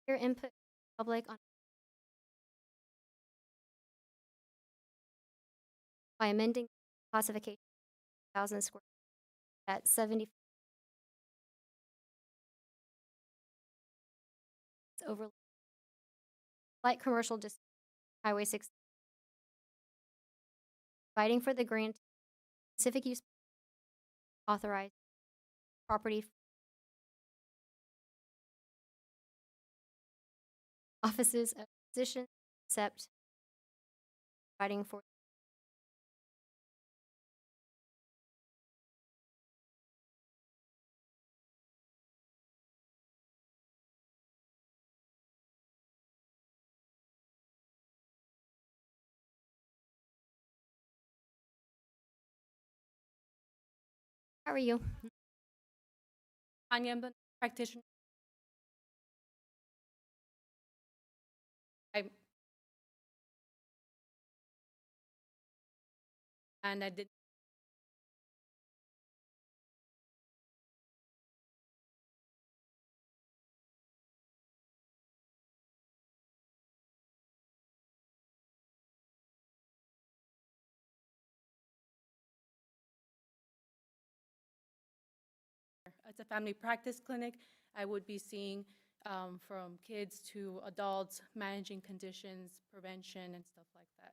Your input, public, on by amending classification 1,000 square at 70 over light commercial district, Highway 6, providing for the grant specific use authorized property offices of position except providing for how are you? Anya, I'm a practitioner. I, and I did. It's a family practice clinic. I would be seeing from kids to adults, managing conditions, prevention, and stuff like that.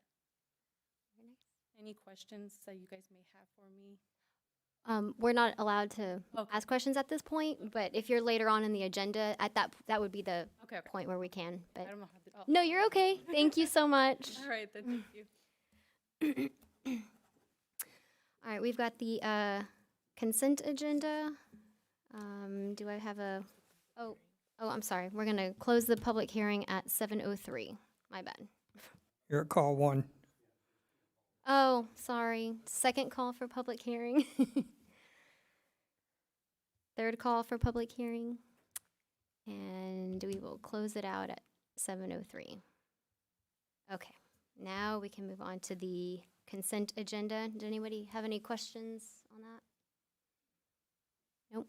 Any questions that you guys may have for me? We're not allowed to Okay. ask questions at this point, but if you're later on in the agenda, at that would be the Okay, okay. point where we can. But I don't know how to. Oh. no, you're okay. Thank you so much. All right, then, thank you. All right, we've got the consent agenda. Do I have a? Oh, I'm sorry. We're gonna close the public hearing at 7:03. My bad. You're at call one. Oh, sorry. Second call for public hearing. Third call for public hearing. And we will close it out at 7:03. Okay, now we can move on to the consent agenda. Did anybody have any questions on that? Nope.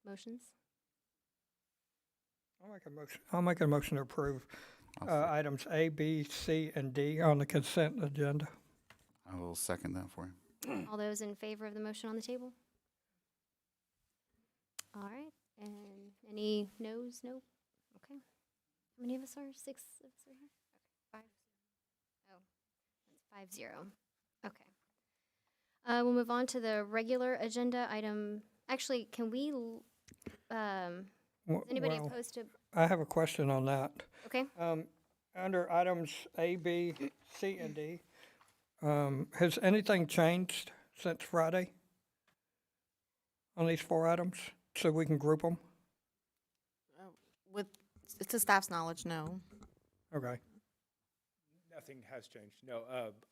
Motions? I'll make a motion to approve items A, B, C, and D on the consent agenda. I will second that for you. All those in favor of the motion on the table? All right, and any noes? Nope. Okay. How many of us are? 6 of us are here? Okay, 5. Oh, that's 5-0. Okay. We'll move on to the regular agenda item. Actually, can we, is anybody Well, opposed to, I have a question on that. okay? Under items A, B, C, and D, has anything changed since Friday on these 4 items so we can group them? With, to staff's knowledge, no. Okay. Nothing has changed. No,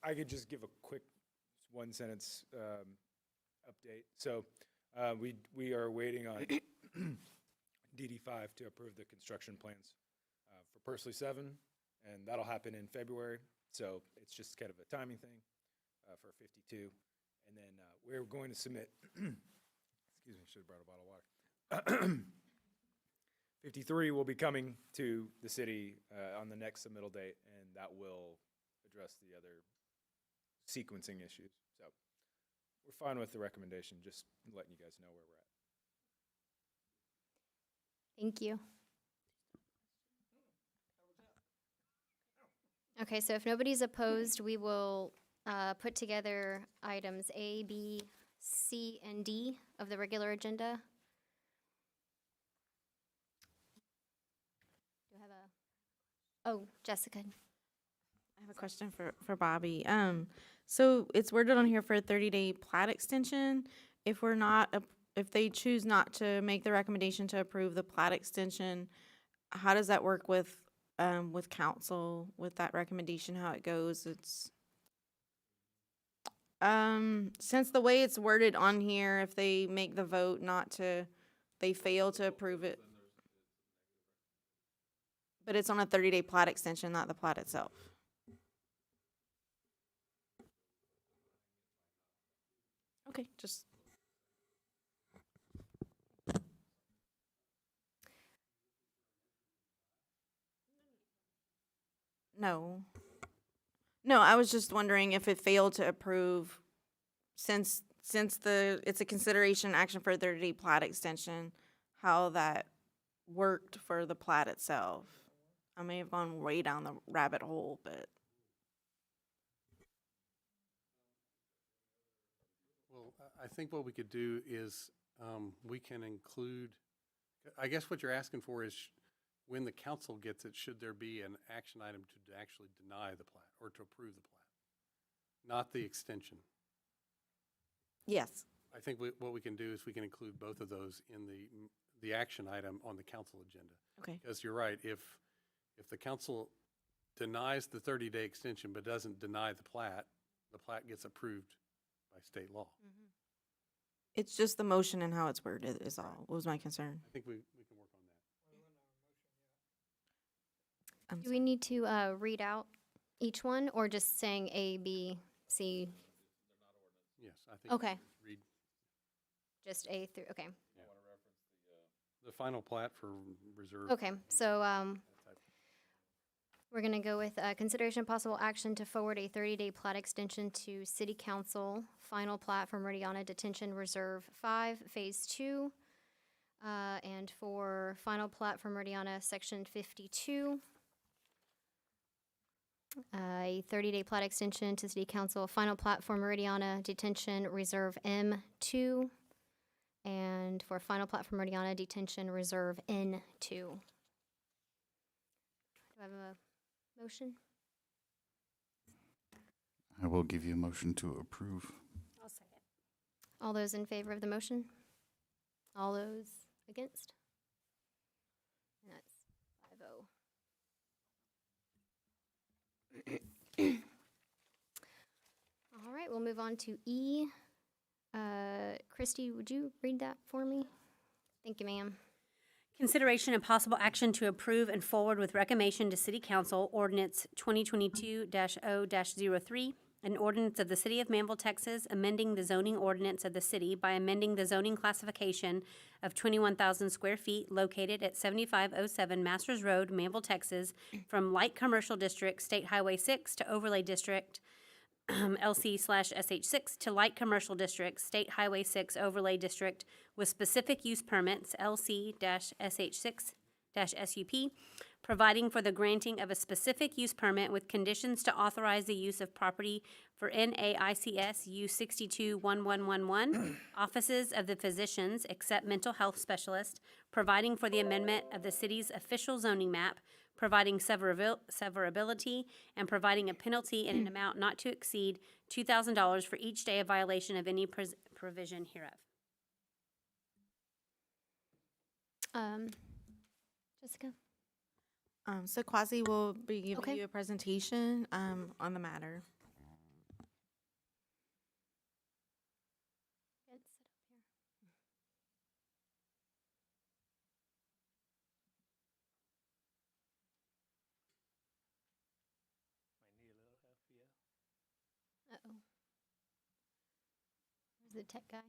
I could just give a quick one-sentence update. So we are waiting on DD5 to approve the construction plans for Pursley 7, and that'll happen in February. So it's just kind of a timing thing for 52. And then we're going to submit, excuse me, should have brought a bottle of water. 53 will be coming to the city on the next submittal date, and that will address the other sequencing issues. So we're fine with the recommendation, just letting you guys know where we're at. Thank you. Okay, so if nobody's opposed, we will put together items A, B, C, and D of the regular agenda. Do I have a, oh, Jessica. I have a question for Bobby. So it's worded on here for a 30-day plat extension. If we're not, if they choose not to make the recommendation to approve the plat extension, how does that work with council, with that recommendation, how it goes? It's, since the way it's worded on here, if they make the vote not to, they fail to approve it. But it's on a 30-day plat extension, not the plat itself. Okay, just. No. No, I was just wondering if it failed to approve, since it's a consideration action for a 30-day plat extension, how that worked for the plat itself. I may have gone way down the rabbit hole, but Well, I think what we could do is, we can include, I guess what you're asking for is, when the council gets it, should there be an action item to actually deny the plat or to approve the plat? Not the extension. yes. I think what we can do is we can include both of those in the action item on the council agenda. Okay. Because you're right, if the council denies the 30-day extension but doesn't deny the plat gets approved by state law. It's just the motion and how it's worded is all, was my concern. I think we can work on that. I'm Do we need to read out each one or just saying A, B, C, Yes, I think. Okay. Read just A through, okay. the final plat for reserve. Okay, so we're going to go with consideration of possible action to forward a 30-day plat extension to City Council, final plat for Meridiana Detention Reserve 5, Phase 2, and for final plat for Meridiana Section 52. A 30-day plat extension to City Council, final plat for Meridiana Detention Reserve M2, and for final plat for Meridiana Detention Reserve N2. Do I have a motion? I will give you a motion to approve. I'll second. All those in favor of the motion? All those against? And that's 5-0. All right, we'll move on to E. Christy, would you read that for me? Thank you, ma'am. Consideration and possible action to approve and forward with recommendation to City Council ordinance 2022-0-03, an ordinance of the City of Manvel, Texas, amending the zoning ordinance of the city by amending the zoning classification of 21,000 square feet located at 7507 Masters Road, Manvel, Texas, from light commercial district, State Highway 6, to overlay district, LC/SH6, to light commercial district, State Highway 6 overlay district, with specific use permits, LC-SH6-SUP, providing for the granting of a specific use permit with conditions to authorize the use of property for NAICS U621111, offices of the physicians except mental health specialist, providing for the amendment of the city's official zoning map, providing severability, and providing a penalty in an amount not to exceed $2,000 for each day of violation of any provision hereof. Jessica? So Quasi will be giving Okay. you a presentation, on the matter. Uh-oh. Where's the tech guy?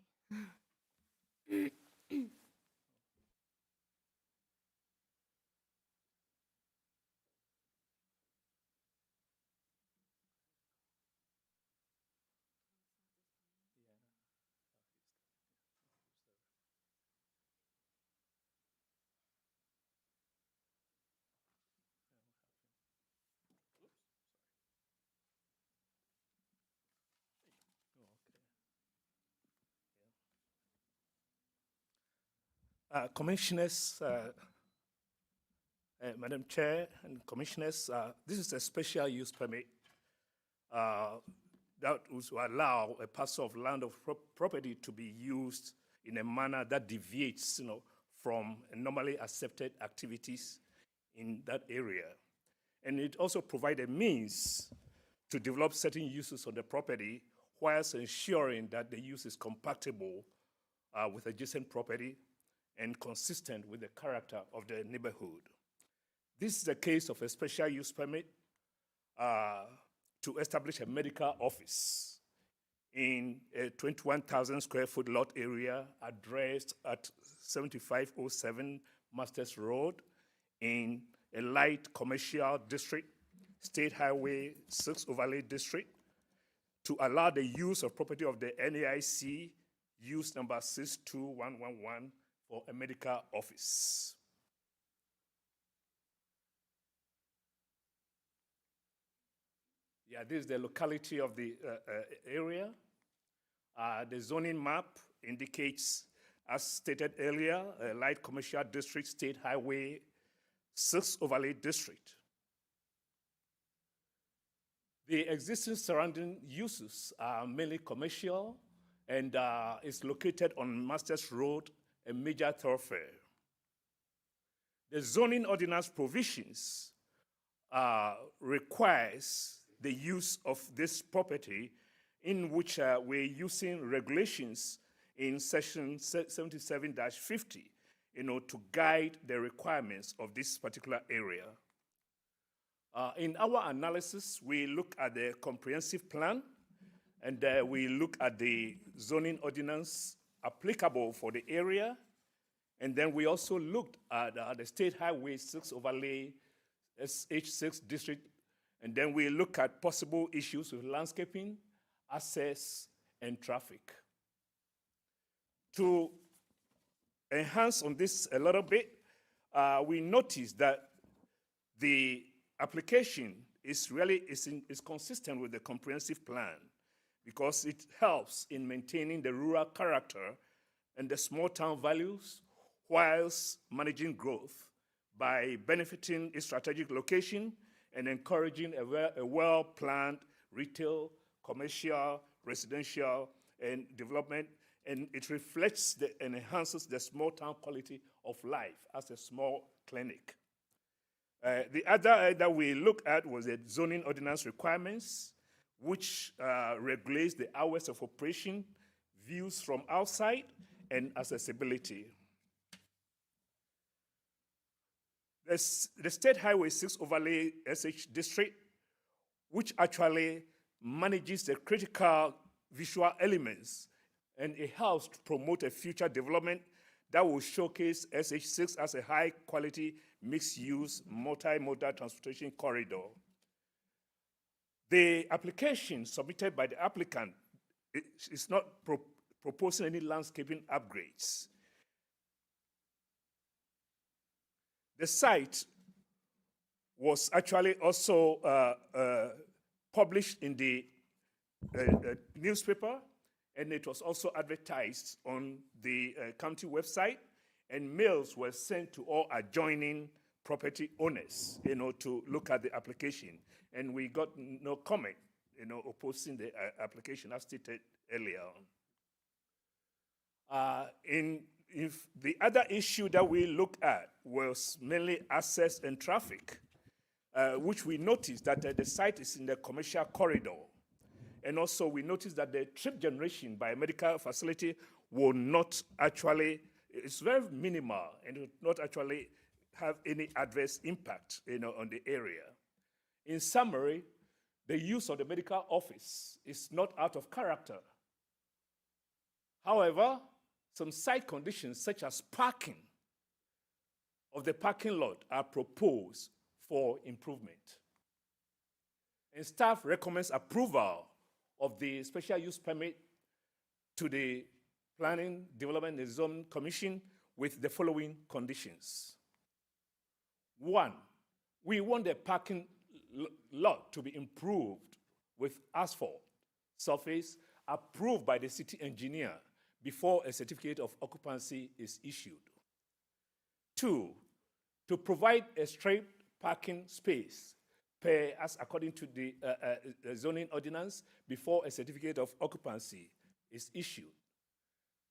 Commissioners, Madam Chair and Commissioners, this is a special use permit that will allow a parcel of land of property to be used in a manner that deviates, from normally accepted activities in that area. And it also provides a means to develop certain uses on the property whilst ensuring that the use is compatible with adjacent property and consistent with the character of the neighborhood. This is a case of a special use permit to establish a medical office in a 21,000 square foot lot area addressed at 7507 Masters Road in a light commercial district State Highway 6 Overlay District to allow the use of property of the NAIC use number 62111 for a medical office. Yeah, this is the locality of the area. The zoning map indicates, as stated earlier, a light commercial district, State Highway 6 Overlay District. The existing surrounding uses are mainly commercial and is located on Masters Road, a major thoroughfare. The zoning ordinance provisions requires the use of this property, in which we're using regulations in section 77-50, to guide the requirements of this particular area. In our analysis, we look at the comprehensive plan, and we look at the zoning ordinance applicable for the area, and then we also looked at the State Highway 6 Overlay SH6 district, and then we look at possible issues with landscaping, access, and traffic. To enhance on this a little bit, we noticed that the application is consistent with the comprehensive plan because it helps in maintaining the rural character and the small town values whilst managing growth by benefiting its strategic location and encouraging a well-planned retail, commercial, residential, and development, and it reflects and enhances the small town quality of life as a small clinic. The other that we looked at was the zoning ordinance requirements, which regulates the hours of operation, views from outside, and accessibility. The State Highway 6 Overlay SH District, which actually manages the critical visual elements, and it helps to promote a future development that will showcase SH6 as a high-quality, mixed-use, multimodal transportation corridor. The application submitted by the applicant is not proposing any landscaping upgrades. The site was actually also published in the newspaper, and it was also advertised on the county website, and mails were sent to all adjoining property owners, to look at the application. And we got no comment, opposing the application as stated earlier on. If the other issue that we looked at was mainly access and traffic, which we noticed that the site is in the commercial corridor. And also we noticed that the trip generation by a medical facility will not actually, it's very minimal and will not actually have any adverse impact on the area. In summary, the use of the medical office is not out of character. However, some site conditions such as parking of the parking lot are proposed for improvement. And staff recommends approval of the special use permit to the Planning, Development and Zoning Commission with the following conditions. 1, we want the parking lot to be improved with asphalt surface approved by the city engineer before a certificate of occupancy is issued. 2, to provide a straight parking space as according to the zoning ordinance before a certificate of occupancy is issued.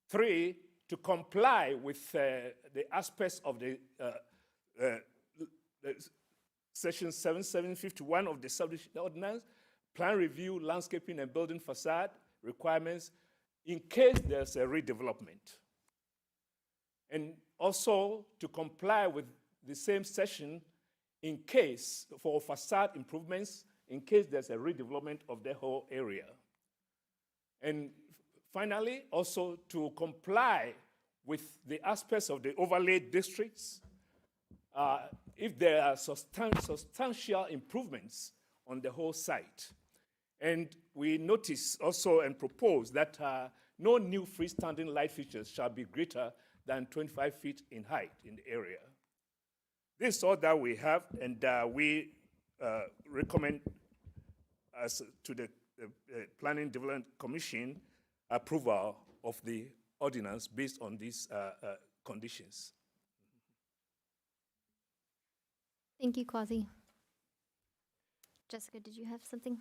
3, to comply with the aspects of the section 7751 of the subdivision ordinance, plan review, landscaping and building facade requirements in case there's a redevelopment. And also to comply with the same section in case for facade improvements, in case there's a redevelopment of the whole area. And finally, also to comply with the aspects of the overlay districts if there are substantial improvements on the whole site. And we notice also and propose that no new freestanding light fixtures shall be greater than 25 feet in height in the area. This is all that we have, and we recommend to the Planning Development Commission approval of the ordinance based on these conditions. Thank you, Quasi. Jessica, did you have something?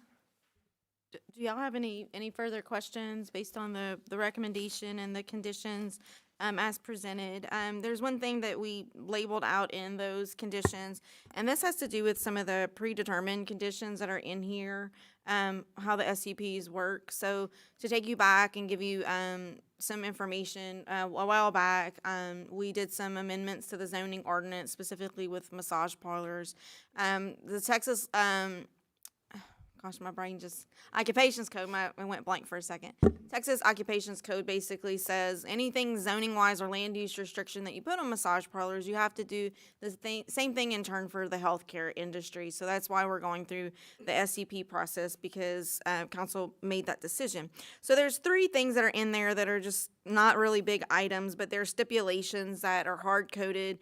Do y'all have any further questions based on the recommendation and the conditions as presented? There's one thing that we labeled out in those conditions, and this has to do with some of the predetermined conditions that are in here, how the SCPs work. So to take you back and give you some information, a while back, we did some amendments to the zoning ordinance, specifically with massage parlors. The Texas gosh, my brain just, occupations code, I went blank for a second. Texas occupations code basically says anything zoning wise or land use restriction that you put on massage parlors, you have to do the same thing in turn for the healthcare industry. So that's why we're going through the SCP process, because council made that decision. So there's 3 things that are in there that are just not really big items, but they're stipulations that are hard coded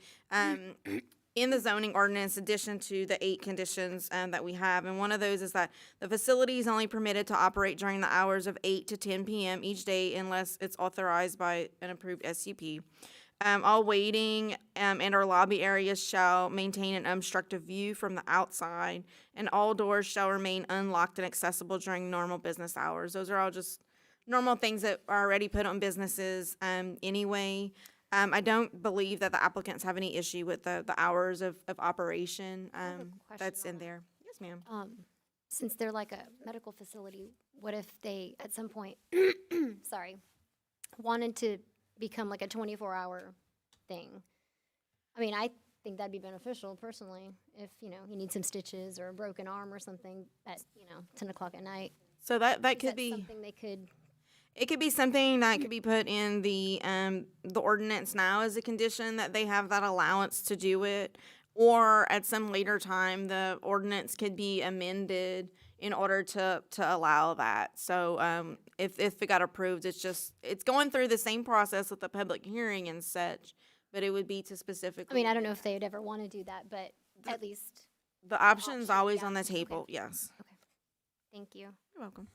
in the zoning ordinance, in addition to the 8 conditions that we have. And one of those is that the facility is only permitted to operate during the hours of 8 to 10 p.m. each day unless it's authorized by an approved SCP. All waiting and our lobby areas shall maintain an unobstructed view from the outside, and all doors shall remain unlocked and accessible during normal business hours. Those are all just normal things that are already put on businesses anyway. I don't believe that the applicants have any issue with the hours of operation have a question that's on in that. there. Yes, ma'am. Since they're like a medical facility, what if they, at some point, sorry, wanted to become like a 24-hour thing? I mean, I think that'd be beneficial personally, if, you need some stitches or a broken arm or something at, 10 o'clock at night. So that Is could that be. something they could, It could be something that could be put in the ordinance now as a condition that they have that allowance to do it, or at some later time, the ordinance could be amended in order to allow that. So if it got approved, it's going through the same process with the public hearing and such, but it would be to specifically. I mean, I don't know if they'd ever want to do that, but at least, The option's option, always yeah. on the Okay. table, yes. thank you. You're welcome.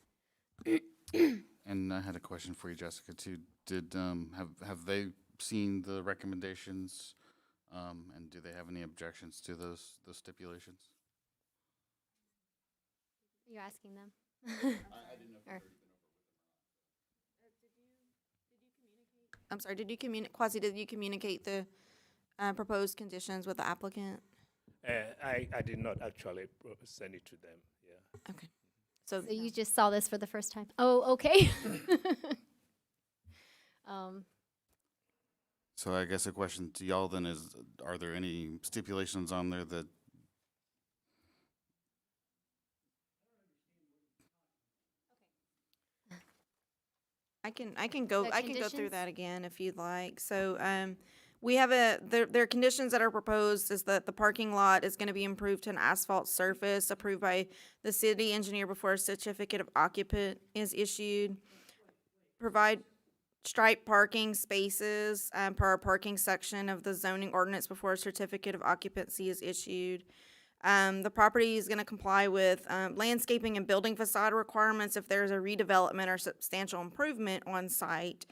And I had a question for you, Jessica, too. Did, have they seen the recommendations? And do they have any objections to those stipulations? You're asking them. I'm sorry, did you communicate the proposed conditions with the applicant? I did not actually send it to them, yeah. Okay. So So you just saw this for the first time? Oh, okay. So I guess a question to y'all then is, are there any stipulations on there that I can go The through conditions? that again if you'd like. So we have their conditions that are proposed is that the parking lot is going to be improved to an asphalt surface approved by the city engineer before a certificate of occupant is issued. Provide striped parking spaces per our parking section of the zoning ordinance before a certificate of occupancy is issued. The property is going to comply with landscaping and building facade requirements if there's a redevelopment or substantial improvement on site.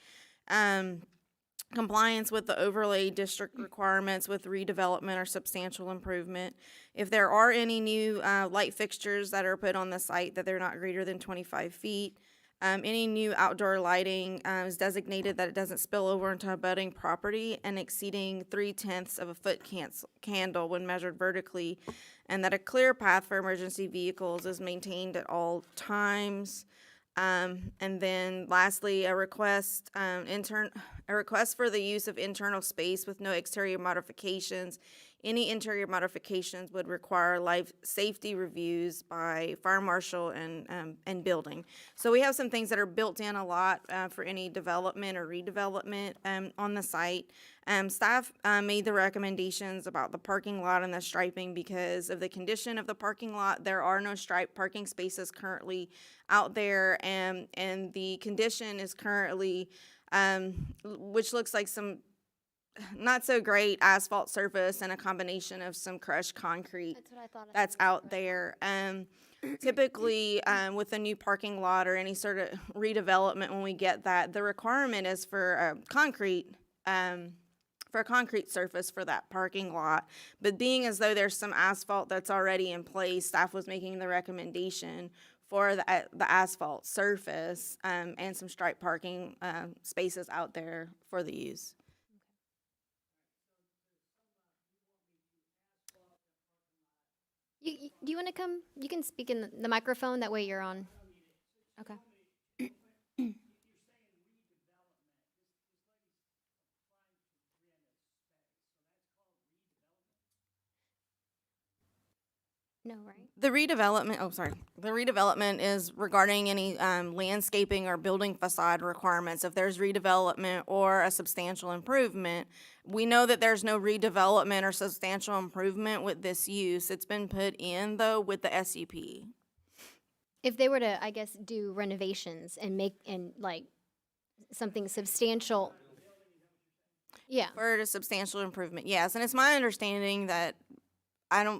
Compliance with the overlay district requirements with redevelopment or substantial improvement. If there are any new light fixtures that are put on the site, that they're not greater than 25 feet. Any new outdoor lighting is designated that it doesn't spill over into abutting property and exceeding 3/10 of a foot candle when measured vertically, and that a clear path for emergency vehicles is maintained at all times. And then lastly, a request, A request for the use of internal space with no exterior modifications. Any interior modifications would require life safety reviews by fire marshal and building. So we have some things that are built in a lot for any development or redevelopment on the site. Staff made the recommendations about the parking lot and the striping because of the condition of the parking lot. There are no striped parking spaces currently out there, and the condition is currently, which looks like some not so great asphalt surface and a combination of some crushed concrete That's what I thought. that's out there. Typically, with a new parking lot or any sort of redevelopment, when we get that, the requirement is for concrete surface for that parking lot. But being as though there's some asphalt that's already in place, staff was making the recommendation for the asphalt surface and some striped parking spaces out there for the use. Do you want to come? You can speak in the microphone. That way you're on. Okay. No, right? The redevelopment is regarding any landscaping or building facade requirements. If there's redevelopment or a substantial improvement, we know that there's no redevelopment or substantial improvement with this use. It's been put in, though, with the SUP. If they were to, I guess, do renovations and make, and like, something substantial. Yeah. For a substantial improvement, yes. And it's my understanding that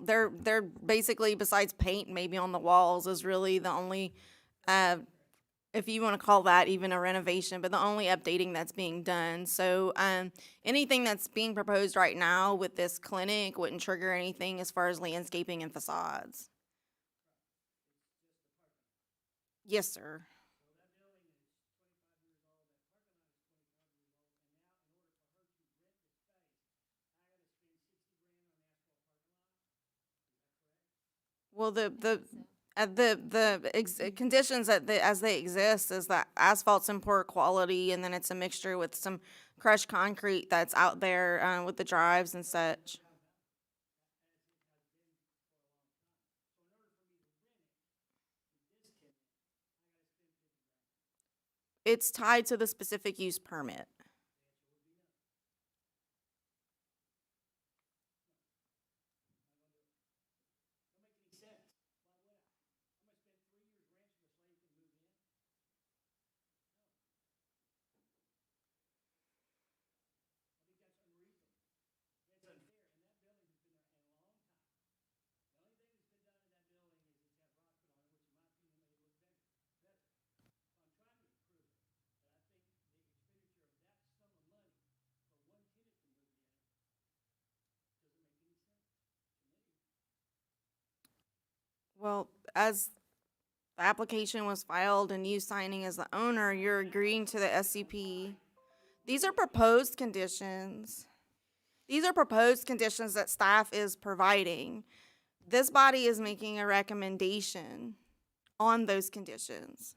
they're basically, besides paint maybe on the walls, is really the only, if you want to call that even a renovation, but the only updating that's being done. So anything that's being proposed right now with this clinic wouldn't trigger anything as far as landscaping and facades. Yes, sir. Well, conditions as they exist is that asphalt's in poor quality, and then it's a mixture with some crushed concrete that's out there with the drives and such. It's tied to the specific use permit. Well, as the application was filed and you signing as the owner, you're agreeing to the SCP. These are proposed conditions. These are proposed conditions that staff is providing. This body is making a recommendation on those conditions.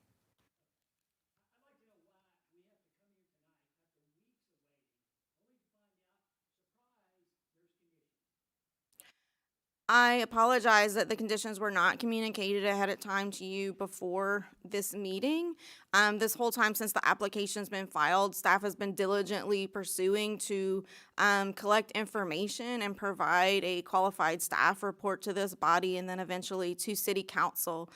I apologize that the conditions were not communicated ahead of time to you before this meeting. This whole time since the application's been filed, staff has been diligently pursuing to collect information and provide a qualified staff report to this body and then eventually to City Council.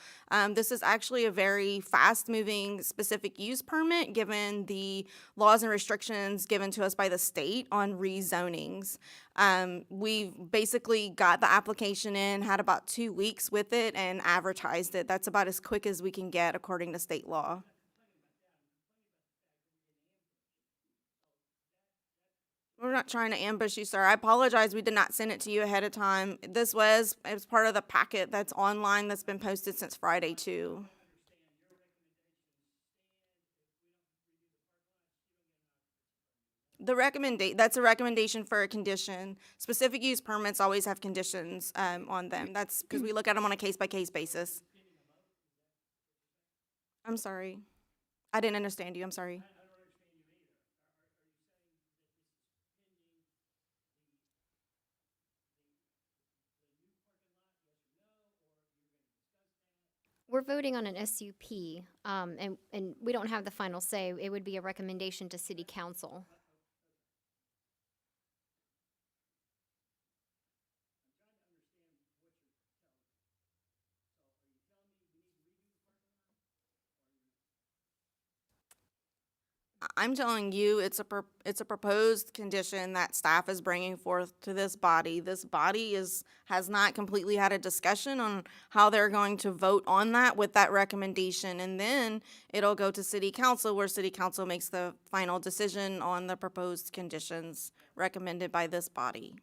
This is actually a very fast-moving specific use permit given the laws and restrictions given to us by the state on rezonings. We've basically got the application in, had about 2 weeks with it, and advertised it. That's about as quick as we can get according to state law. We're not trying to ambush you, sir. I apologize we did not send it to you ahead of time. It was part of the packet that's online that's been posted since Friday, too. That's a recommendation for a condition. Specific use permits always have conditions on them. That's because we look at them on a case-by-case basis. I'm sorry. I didn't understand you. I'm sorry. We're voting on an SUP, and we don't have the final say. It would be a recommendation to city council. I'm telling you, it's a proposed condition that staff is bringing forth to this body. This body has not completely had a discussion on how they're going to vote on that with that recommendation. And then it'll go to city council, where city council makes the final decision on the proposed conditions recommended by this body.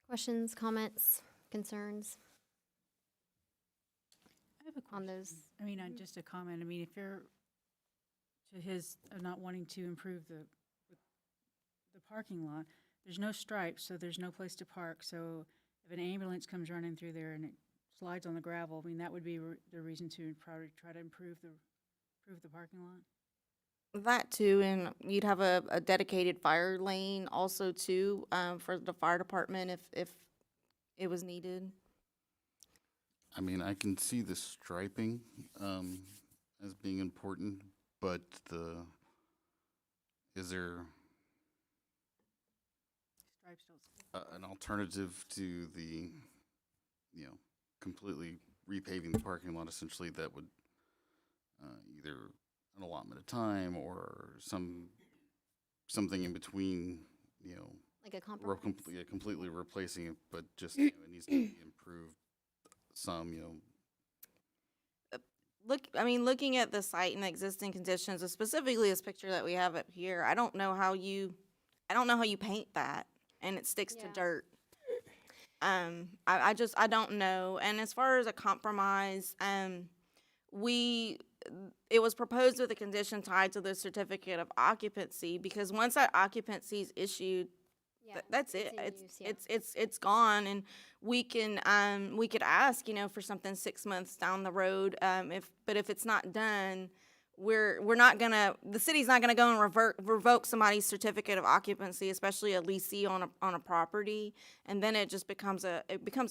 Questions, comments, concerns I have a on question. those? I mean, just a comment. I mean, if you're, to his, not wanting to improve the parking lot, there's no stripes, so there's no place to park. So if an ambulance comes running through there and it slides on the gravel, I mean, that would be the reason to probably try to improve the parking lot. That too, and you'd have a dedicated fire lane also too, for the fire department if it was needed. I mean, I can see the striping as being important, but is there Stripes don't stick. an alternative to the, completely repaving the parking lot essentially that would either an allotment of time or something in between, Like a compromise? completely replacing it, but just, it needs to be improved some, Looking at the site and the existing conditions, specifically this picture that we have up here, I don't know how you paint that and it sticks to Yeah. dirt. I don't know. And as far as a compromise, it was proposed with a condition tied to the certificate of occupancy, because once that occupancy is issued, Yeah, that's it's it. in It's use, yeah. it's gone, and we could ask, for something 6 months down the road. If it's not done, the city's not gonna go and revoke somebody's certificate of occupancy, especially a leasee on a property, and then it just becomes a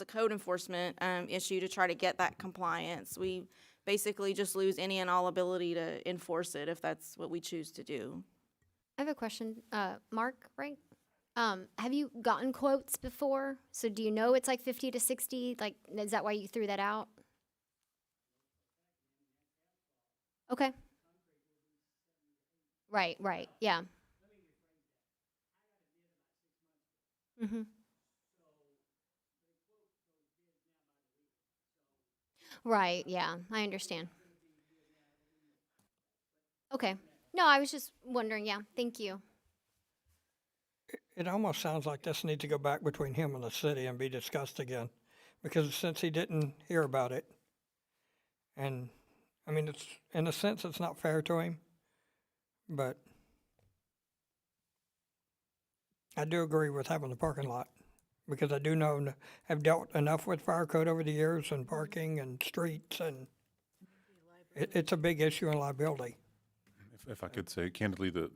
code enforcement issue to try to get that compliance. We basically just lose any and all ability to enforce it if that's what we choose to do. I have a question. Mark, right? Have you gotten quotes before? So do you know it's like 50 to 60? Like, is that why you threw that out? Okay. Right, yeah. Mm-hmm. Right, yeah, I understand. Okay. No, I was just wondering, yeah, thank you. It almost sounds like this needs to go back between him and the city and be discussed again, because since he didn't hear about it, and, I mean, it's, in a sense, it's not fair to him, but I do agree with having the parking lot, because I do know, have dealt enough with fire code over the years and parking and streets, and it's a big issue in liability. If I could say candidly, the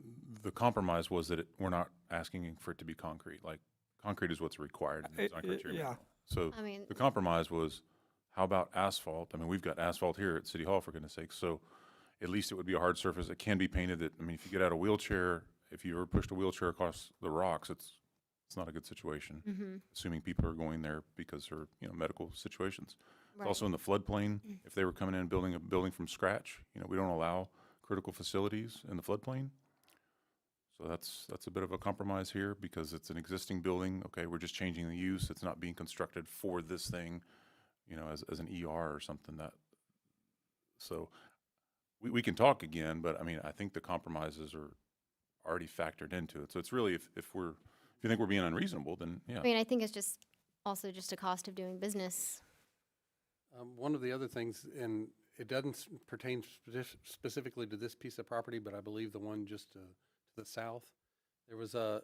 compromise was that we're not asking for it to be concrete. Like, concrete is what's required in the design criteria. Yeah. So I mean, the compromise was, how about asphalt? I mean, we've got asphalt here at City Hall, for goodness sakes. So at least it would be a hard surface. It can be painted. That, I mean, if you get out a wheelchair, if you ever pushed a wheelchair across the rocks, it's not a good situation. mm-hmm, Assuming people are going there because they're, medical situations. It's right. also in the floodplain. If they were coming in and building a building from scratch, we don't allow critical facilities in the floodplain. So that's a bit of a compromise here, because it's an existing building. Okay, we're just changing the use. It's not being constructed for this thing, as an ER or something. So we can talk again, but I mean, I think the compromises are already factored into it. So it's really, if you think we're being unreasonable, then yeah. I mean, I think it's just also just a cost of doing business. One of the other things, and it doesn't pertain specifically to this piece of property, but I believe the one just to the south, there was a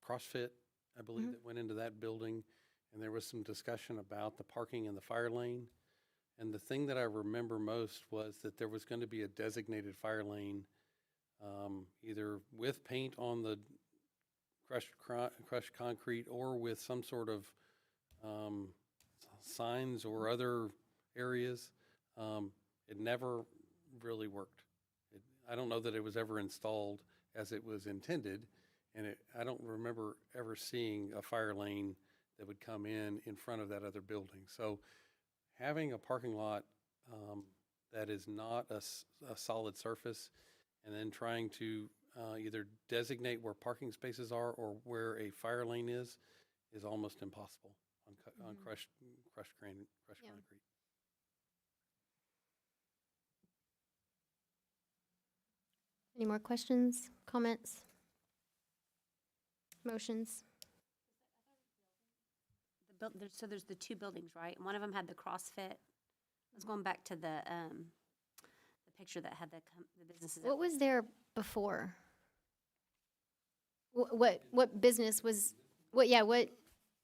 CrossFit, I believe, that went into that building, and there was some discussion about the parking in the fire lane. And the thing that I remember most was that there was going to be a designated fire lane, either with paint on the crushed concrete or with some sort of um, signs or other areas. It never really worked. I don't know that it was ever installed as it was intended, and I don't remember ever seeing a fire lane that would come in front of that other building. So having a parking lot that is not a solid surface, and then trying to either designate where parking spaces are or where a fire lane is almost impossible on crushed concrete. Any more questions, comments, motions? So there's the two buildings, right? And one of them had the CrossFit. I was going back to the picture that had the businesses. What was there before? What business was, what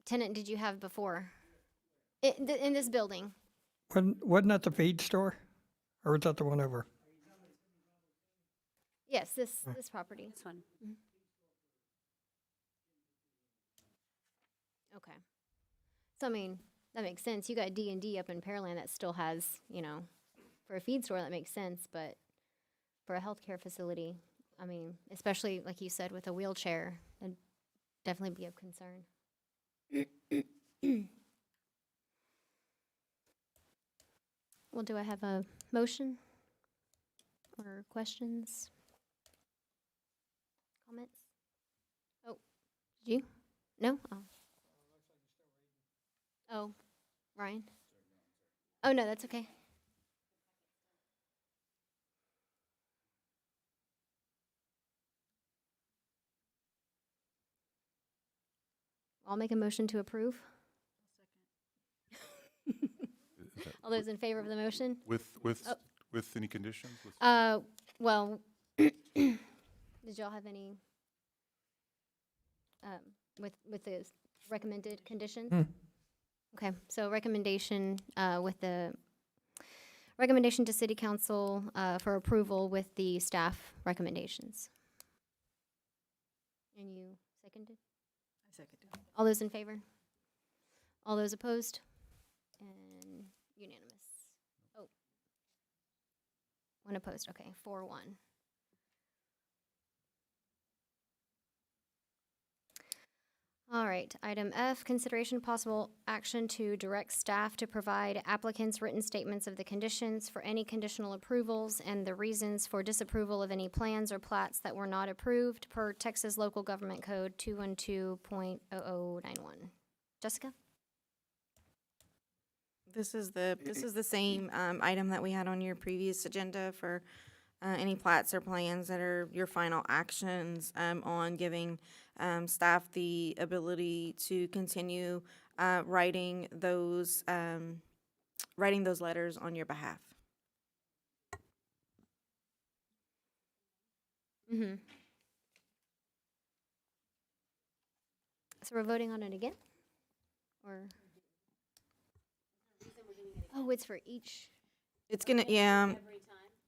tenant did you have before? In this building? Wasn't that the feed store? Or was that the one over? Yes, this property. This one. Okay. So, I mean, that makes sense. You got D&D up in Pearland that still has, for a feed store, that makes sense. But for a healthcare facility, I mean, especially, like you said, with a wheelchair, that'd definitely be of concern. Well, do I have a motion or questions? Comments? Oh, did you? No? Oh. Oh, Ryan? Oh, no, that's okay. I'll make a motion to approve. All those in favor of the motion? With Oh. with any conditions? Well, did y'all have any, with the recommended conditions? Okay, so recommendation, with the recommendation to city council, for approval with the staff recommendations. And you seconded? I seconded. All those in favor? All those opposed? And unanimous. Oh. One opposed, okay, 4-1. All right, item F, consideration possible action to direct staff to provide applicants written statements of the conditions for any conditional approvals and the reasons for disapproval of any plans or plats that were not approved per Texas Local Government Code 212.0091. Jessica? This is the same item that we had on your previous agenda for any plats or plans that are your final actions on giving staff the ability to continue writing those letters on your behalf. Mm-hmm. So we're voting on it again? Or? Oh, it's for each. It's gonna, yeah.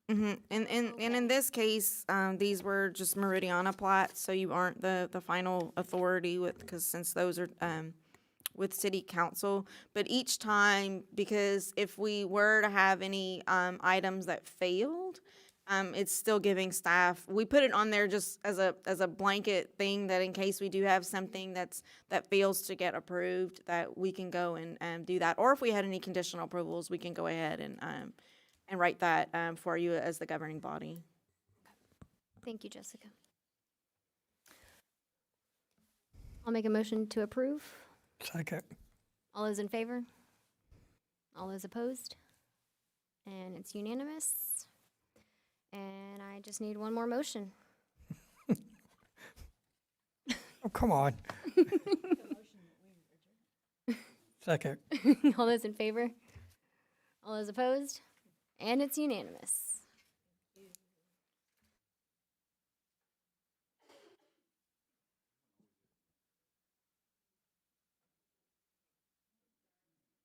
Mm-hmm. And in this case, these were just Meridiana plats, so you aren't the final authority because since those are with city council. But each time, because if we were to have any items that failed, it's still giving staff. We put it on there just as a blanket thing that in case we do have something that fails to get approved, that we can go and do that. Or if we had any conditional approvals, we can go ahead and write that for you as the governing body. Thank you, Jessica. I'll make a motion to approve. Second. All those in favor? All those opposed? And it's unanimous. And I just need one more motion. Oh, come on. Second. All those in favor? All those opposed? And it's unanimous.